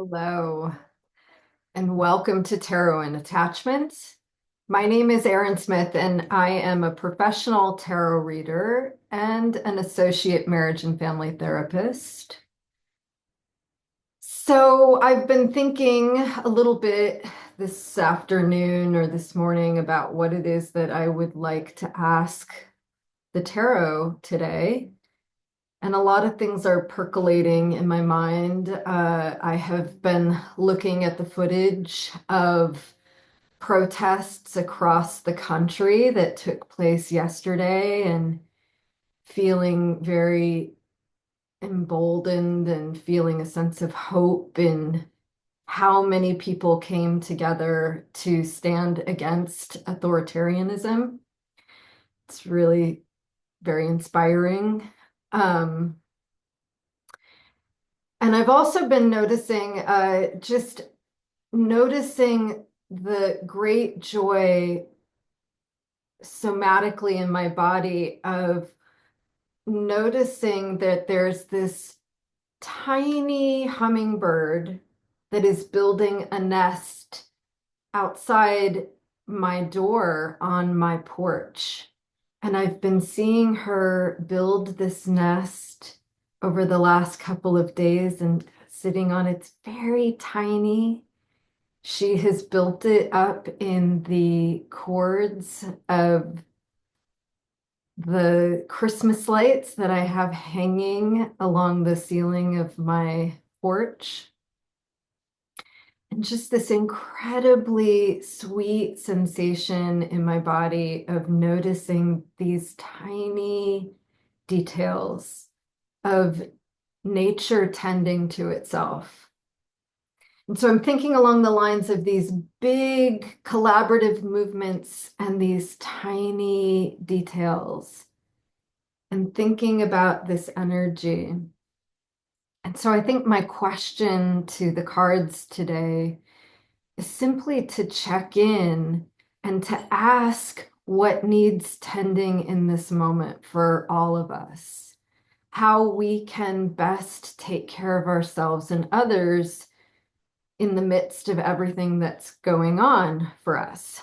Hello, and welcome to Tarot and Attachment. My name is Erin Smith, and I am a professional tarot reader and an associate marriage and family therapist. So, I've been thinking a little bit this afternoon or this morning about what it is that I would like to ask the tarot today. And a lot of things are percolating in my mind. I have been looking at the footage of protests across the country that took place yesterday and feeling very emboldened and feeling a sense of hope in how many people came together to stand against authoritarianism. It's really very inspiring. Um, And I've also been noticing, just noticing the great joy somatically in my body of noticing that there's this tiny hummingbird that is building a nest outside my door on my porch. And I've been seeing her build this nest over the last couple of days and sitting on it's very tiny. She has built it up in the cords of the Christmas lights that I have hanging along the ceiling of my porch. And just this incredibly sweet sensation in my body of noticing these tiny details of nature tending to itself. And so I'm thinking along the lines of these big collaborative movements and these tiny details and thinking about this energy. And so I think my question to the cards today simply to check in and to ask what needs tending in this moment for all of us, how we can best take care of ourselves and others in the midst of everything that's going on for us.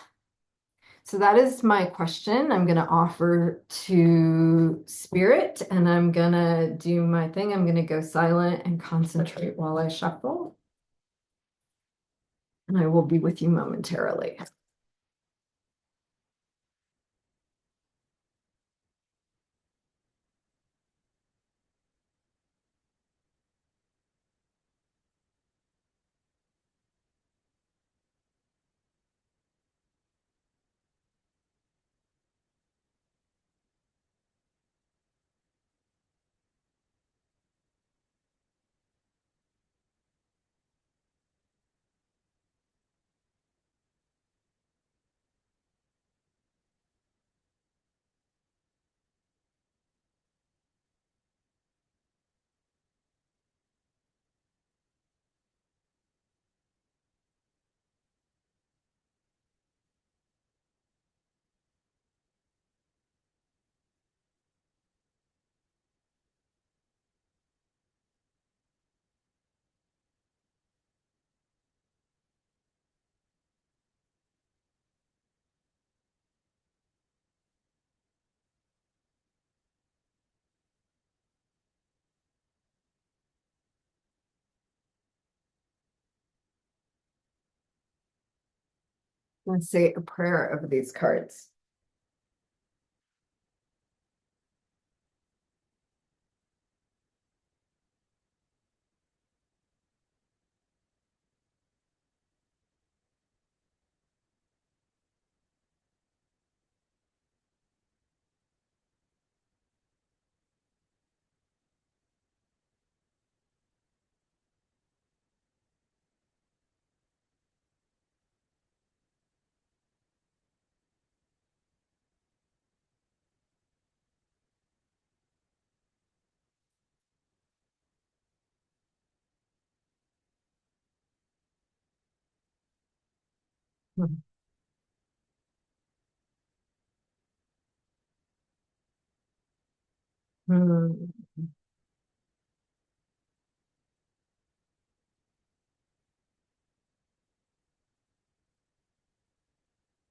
So that is my question. I'm going to offer to Spirit and I'm going to do my thing. I'm going to go silent and concentrate while I shuffle. And I will be with you momentarily. Let's say a prayer over these cards. Hmm.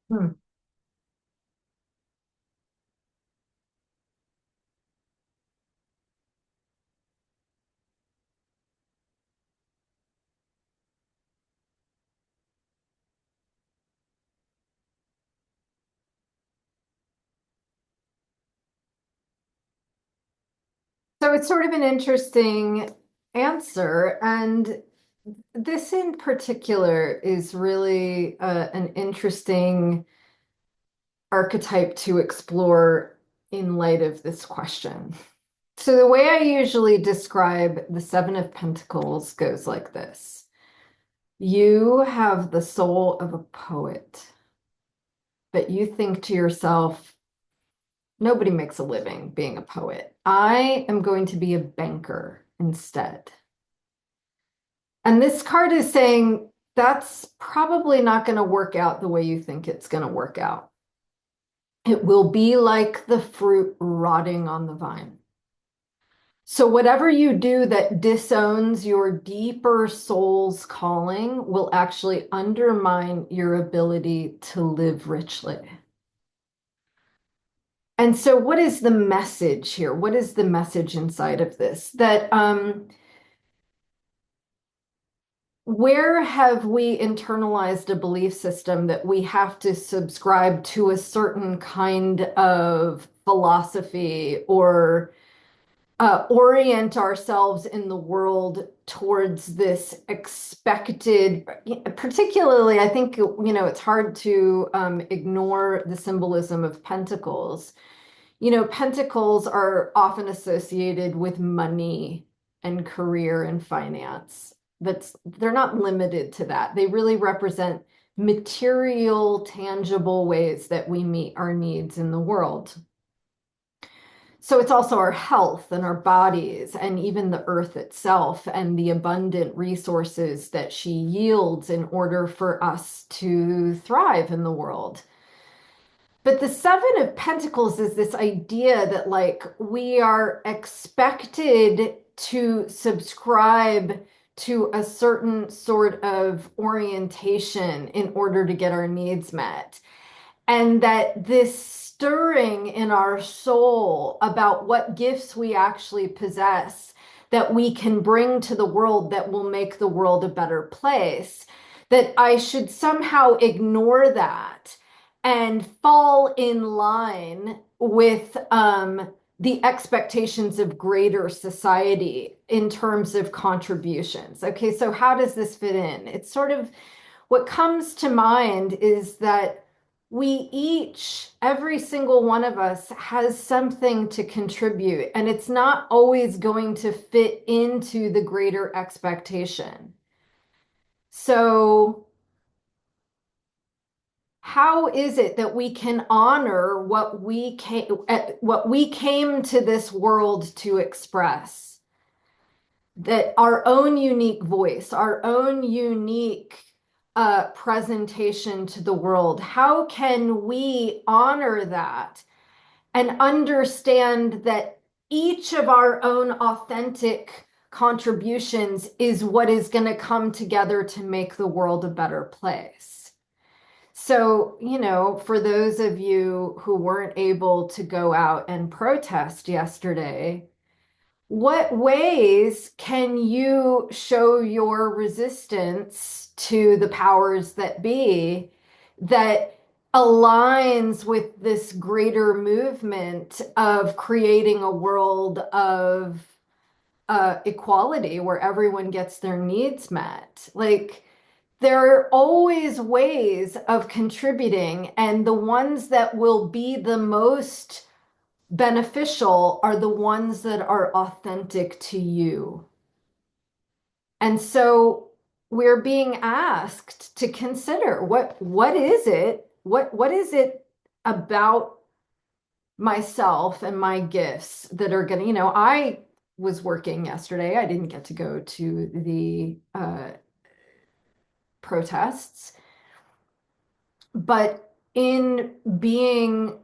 Hmm. So it's sort of an interesting answer. And this in particular is really an interesting archetype to explore in light of this question. So the way I usually describe the Seven of Pentacles goes like this. You have the soul of a poet, but you think to yourself, nobody makes a living being a poet. I am going to be a banker instead. And this card is saying that's probably not going to work out the way you think it's going to work out. It will be like the fruit rotting on the vine. So, whatever you do that disowns your deeper soul's calling will actually undermine your ability to live richly. And so, what is the message here? What is the message inside of this? That where have we internalized a belief system that we have to subscribe to a certain kind of philosophy or orient ourselves in the world towards this expected, particularly, I think, it's hard to ignore the symbolism of pentacles. Pentacles are often associated with money and career and finance. They're not limited to that. They really represent material, tangible ways that we meet our needs in the world. So it's also our health and our bodies and even the earth itself and the abundant resources that she yields in order for us to thrive in the world. But the Seven of Pentacles is this idea that, like, we are expected to subscribe to a certain sort of orientation in order to get our needs met. And that this stirring in our soul about what gifts we actually possess that we can bring to the world that will make the world a better place, that I should somehow ignore that and fall in line with the expectations of greater society in terms of contributions. Okay, so how does this fit in? It's sort of what comes to mind is that we each, every single one of us, has something to contribute, and it's not always going to fit into the greater expectation. So, how is it that we can honor what we came to this world to express? That our own unique voice, our own unique presentation to the world, how can we honor that and understand that each of our own authentic contributions is what is going to come together to make the world a better place? So, for those of you who weren't able to go out and protest yesterday, what ways can you show your resistance to the powers that be that aligns with this greater movement of creating a world of equality where everyone gets their needs met? Like, there are always ways of contributing, and the ones that will be the most beneficial are the ones that are authentic to you. And so we're being asked to consider what is it? What is it about myself and my gifts that are gonna, I was working yesterday. I didn't get to go to the protests, but in being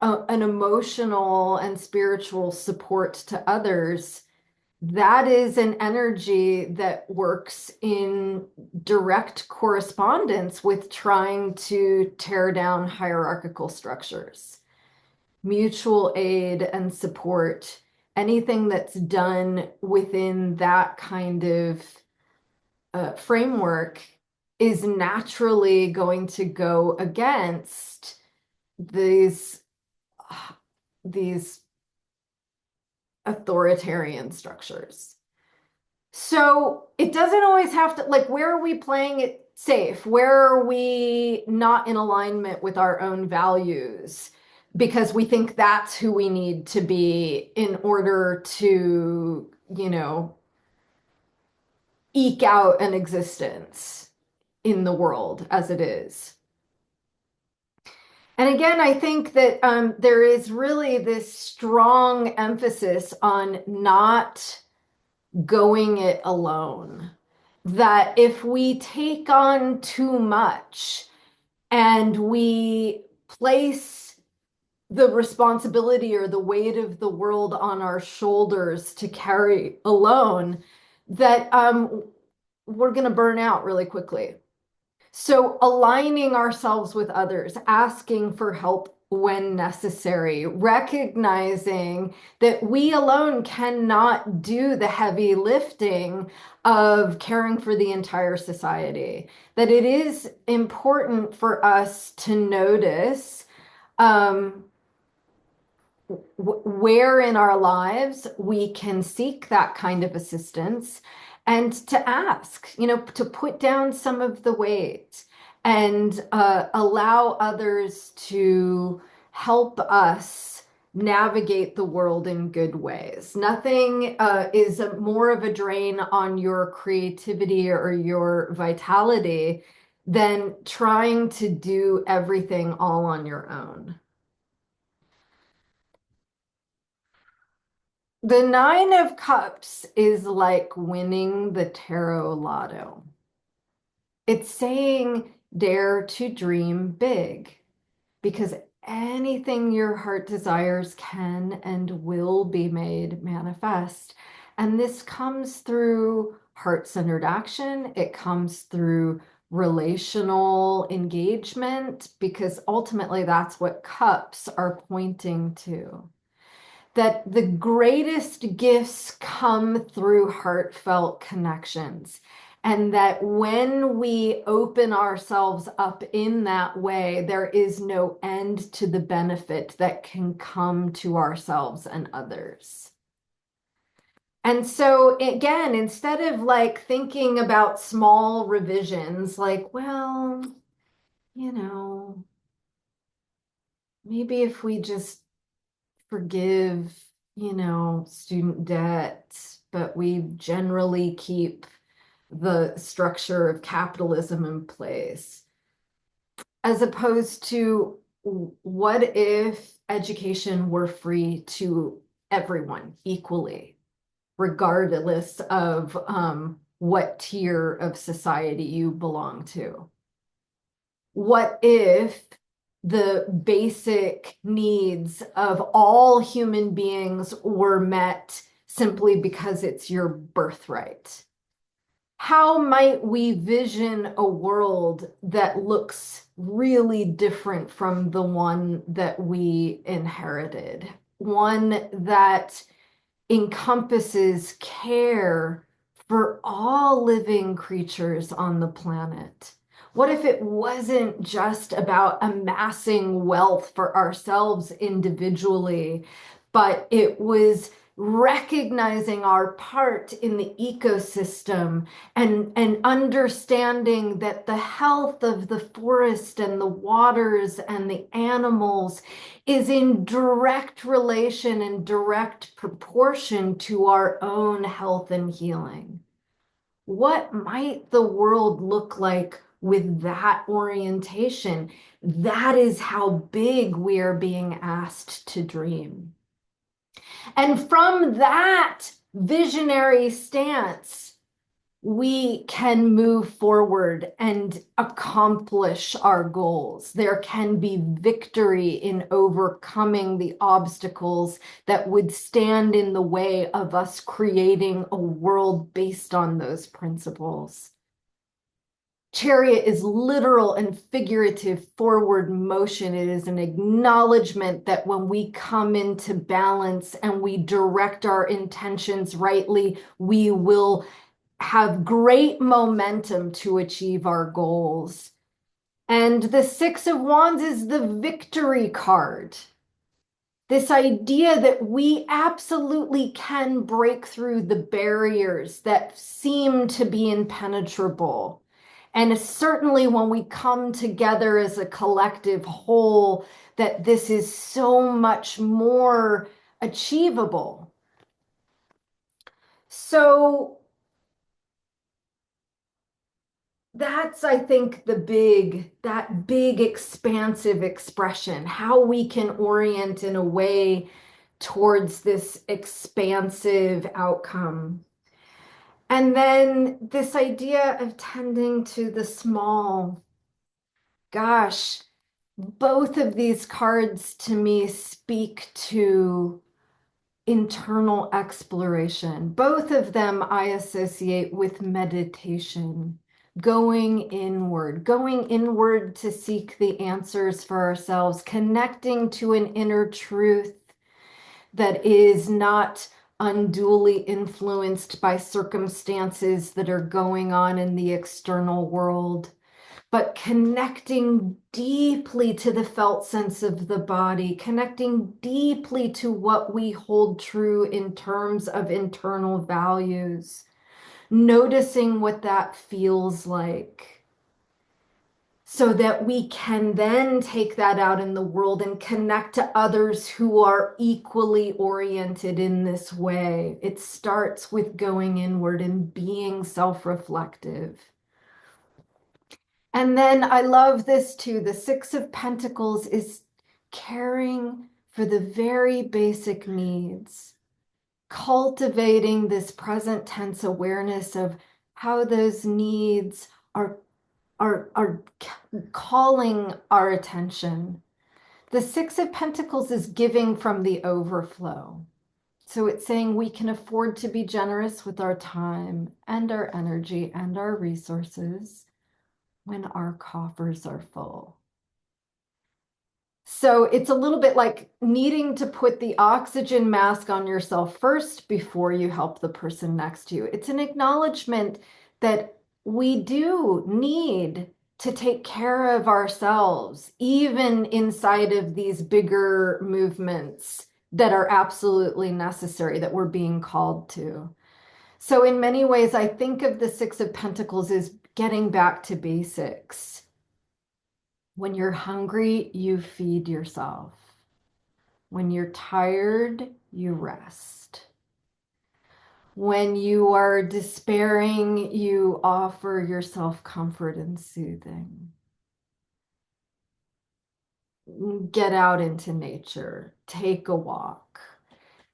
an emotional and spiritual support to others, that is an energy that works in direct correspondence with trying to tear down hierarchical structures. Mutual aid and support, anything that's done within that kind of framework is naturally going to go against these these authoritarian structures. So it doesn't always have to, like, where are we playing it safe? Where are we not in alignment with our own values? Because we think that's who we need to be in order to, eke out an existence in the world as it is. And again, I think that there is really this strong emphasis on not going it alone. That if we take on too much and we place the responsibility or the weight of the world on our shoulders to carry alone, that we're going to burn out really quickly. So aligning ourselves with others, asking for help when necessary, recognizing that we alone cannot do the heavy lifting of caring for the entire society, that it is important for us to notice where in our lives we can seek that kind of assistance and to ask, to put down some of the weight and allow others to help us navigate the world in good ways. Nothing is more of a drain on your creativity or your vitality than trying to do everything all on your own. The Nine of Cups is like winning the tarot lotto. It's saying dare to dream big because anything your heart desires can and will be made manifest. And this comes through heart-centered action. It comes through relational engagement because ultimately that's what cups are pointing to. That the greatest gifts come through heartfelt connections. And that when we open ourselves up in that way, there is no end to the benefit that can come to ourselves and others. And so, again, instead of like thinking about small revisions, like, well, you know, maybe if we just forgive, student debt, but we generally keep the structure of capitalism in place. As opposed to what if education were free to everyone equally, regardless of what tier of society you belong to? What if the basic needs of all human beings were met simply because it's your birthright? How might we vision a world that looks really different from the one that we inherited? One that encompasses care for all living creatures on the planet. What if it wasn't just about amassing wealth for ourselves individually, but it was recognizing our part in the ecosystem and understanding that the health of the forest and the waters and the animals is in direct relation and direct proportion to our own health and healing? What might the world look like with that orientation? That is how big we are being asked to dream. And from that visionary stance, we can move forward and accomplish our goals. There can be victory in overcoming the obstacles that would stand in the way of us creating a world based on those principles. Chariot is literal and figurative forward motion. It is an acknowledgement that when we come into balance and we direct our intentions rightly, we will have great momentum to achieve our goals. And the Six of Wands is the victory card. This idea that we absolutely can break through the barriers that seem to be impenetrable. And certainly when we come together as a collective whole, that this is so much more achievable. So that's, I think, that big expansive expression, how we can orient in a way towards this expansive outcome. And then this idea of tending to the small. Gosh, both of these cards to me speak to internal exploration. Both of them I associate with meditation, going inward to seek the answers for ourselves, connecting to an inner truth that is not unduly influenced by circumstances that are going on in the external world, but connecting deeply to the felt sense of the body, connecting deeply to what we hold true in terms of internal values, noticing what that feels like, so that we can then take that out in the world and connect to others who are equally oriented in this way. It starts with going inward and being self-reflective. And then I love this too. The Six of Pentacles is caring for the very basic needs, cultivating this present tense awareness of how those needs are calling our attention. The Six of Pentacles is giving from the overflow. So it's saying we can afford to be generous with our time and our energy and our resources when our coffers are full. So it's a little bit like needing to put the oxygen mask on yourself first before you help the person next to you. It's an acknowledgement that we do need to take care of ourselves, even inside of these bigger movements that are absolutely necessary, that we're being called to. So in many ways, I think of the Six of Pentacles as getting back to basics. When you're hungry, you feed yourself. When you're tired, you rest. When you are despairing, you offer yourself comfort and soothing. Get out into nature, take a walk.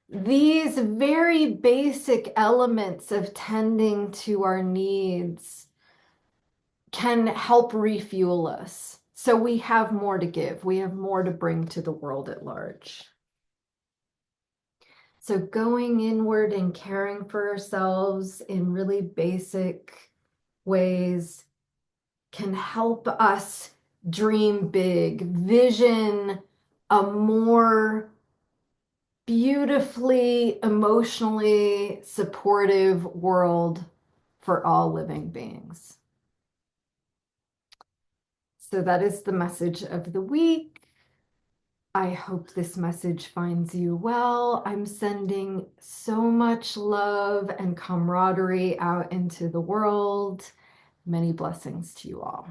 These very basic elements of tending to our needs can help refuel us. So we have more to give. We have more to bring to the world at large. So going inward and caring for ourselves in really basic ways can help us dream big, vision a more beautifully, emotionally supportive world for all living beings. So that is the message of the week. I hope this message finds you well. I'm sending so much love and camaraderie out into the world. Many blessings to you all.